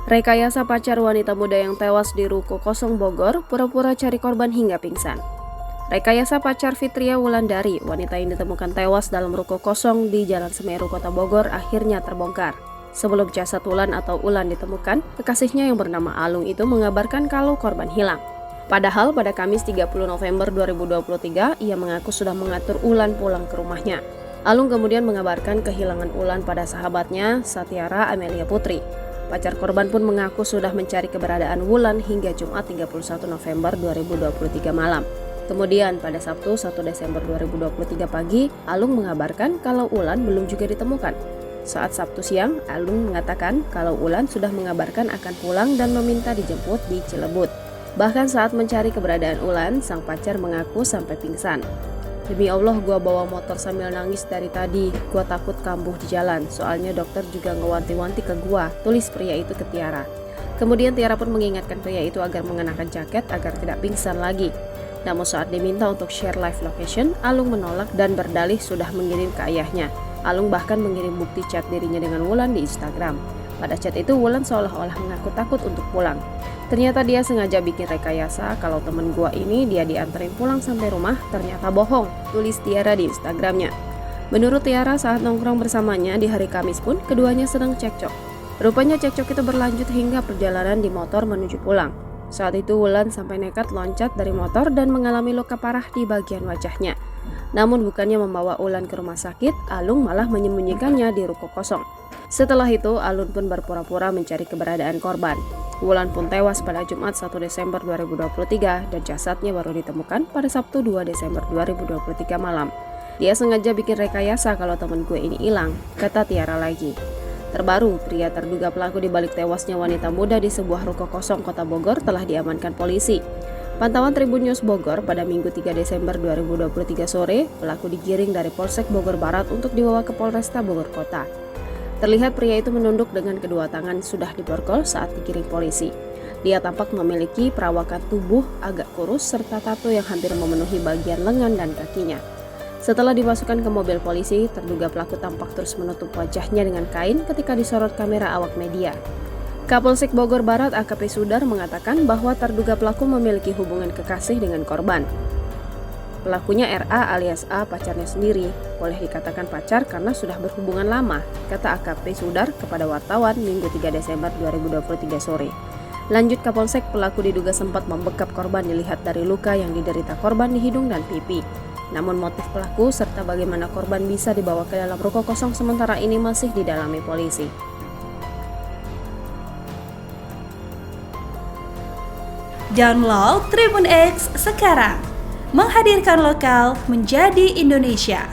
Rekayasa pacar wanita muda yang tewas di Ruko Kosong Bogor pura-pura cari korban hingga pingsan. Rekayasa pacar Fitria Wulandari, wanita yang ditemukan tewas dalam ruko kosong di Jalan Semeru, Kota Bogor, akhirnya terbongkar. Sebelum jasad Wulan atau Ulan ditemukan, kekasihnya yang bernama Alung itu mengabarkan kalau korban hilang. Padahal pada Kamis 30 November 2023, ia mengaku sudah mengatur Ulan pulang ke rumahnya. Alung kemudian mengabarkan kehilangan Ulan pada sahabatnya, Satyara Amelia Putri. Pacar korban pun mengaku sudah mencari keberadaan Wulan hingga Jumat 31 November 2023 malam. Kemudian pada Sabtu 1 Desember 2023 pagi, Alung mengabarkan kalau Ulan belum juga ditemukan. Saat Sabtu siang, Alung mengatakan kalau Ulan sudah mengabarkan akan pulang dan meminta dijemput di Cilebut. Bahkan saat mencari keberadaan Ulan, sang pacar mengaku sampai pingsan. "Demi Allah, gua bawa motor sambil nangis dari tadi. Gua takut kambuh di jalan. Soalnya dokter juga ngewanti-wanti ke gua," tulis pria itu ke Tiara. Kemudian Tiara pun mengingatkan pria itu agar mengenakan jaket agar tidak pingsan lagi. Namun saat diminta untuk share live location, Alung menolak dan berdalih sudah mengirim ke ayahnya. Alung bahkan mengirim bukti chat dirinya dengan Wulan di Instagram. Pada chat itu Wulan seolah-olah mengaku takut untuk pulang. Ternyata dia sengaja bikin rekayasa kalau temen gua ini dia dianterin pulang sampai rumah, ternyata bohong, tulis Tiara di Instagramnya. Menurut Tiara, saat nongkrong bersamanya di hari Kamis pun keduanya sedang cekcok. Rupanya cekcok itu berlanjut hingga perjalanan di motor menuju pulang. Saat itu Wulan sampai nekat loncat dari motor dan mengalami luka parah di bagian wajahnya. Namun bukannya membawa Wulan ke rumah sakit, Alung malah menyembunyikannya di ruko kosong. Setelah itu, Alun pun berpura-pura mencari keberadaan korban. Wulan pun tewas pada Jumat 1 Desember 2023 dan jasadnya baru ditemukan pada Sabtu 2 Desember 2023 malam. "Dia sengaja bikin rekayasa kalau temen gue ini hilang," kata Tiara lagi. Terbaru, pria terduga pelaku di balik tewasnya wanita muda di sebuah ruko kosong Kota Bogor telah diamankan polisi. Pantauan Tribun News Bogor pada Minggu 3 Desember 2023 sore, pelaku digiring dari Polsek Bogor Barat untuk dibawa ke Polresta Bogor Kota. Terlihat pria itu menunduk dengan kedua tangan sudah diborgol saat digiring polisi. Dia tampak memiliki perawakan tubuh agak kurus serta tato yang hampir memenuhi bagian lengan dan kakinya. Setelah dimasukkan ke mobil polisi, terduga pelaku tampak terus menutup wajahnya dengan kain ketika disorot kamera awak media. Kapolsek Bogor Barat AKP Sudar mengatakan bahwa terduga pelaku memiliki hubungan kekasih dengan korban. Pelakunya RA alias A, pacarnya sendiri. Boleh dikatakan pacar karena sudah berhubungan lama, kata AKP Sudar kepada wartawan Minggu 3 Desember 2023 sore. Lanjut Kapolsek, pelaku diduga sempat membekap korban dilihat dari luka yang diderita korban di hidung dan pipi. Namun motif pelaku serta bagaimana korban bisa dibawa ke dalam ruko kosong sementara ini masih didalami polisi. Download Tribun X sekarang, menghadirkan lokal menjadi Indonesia.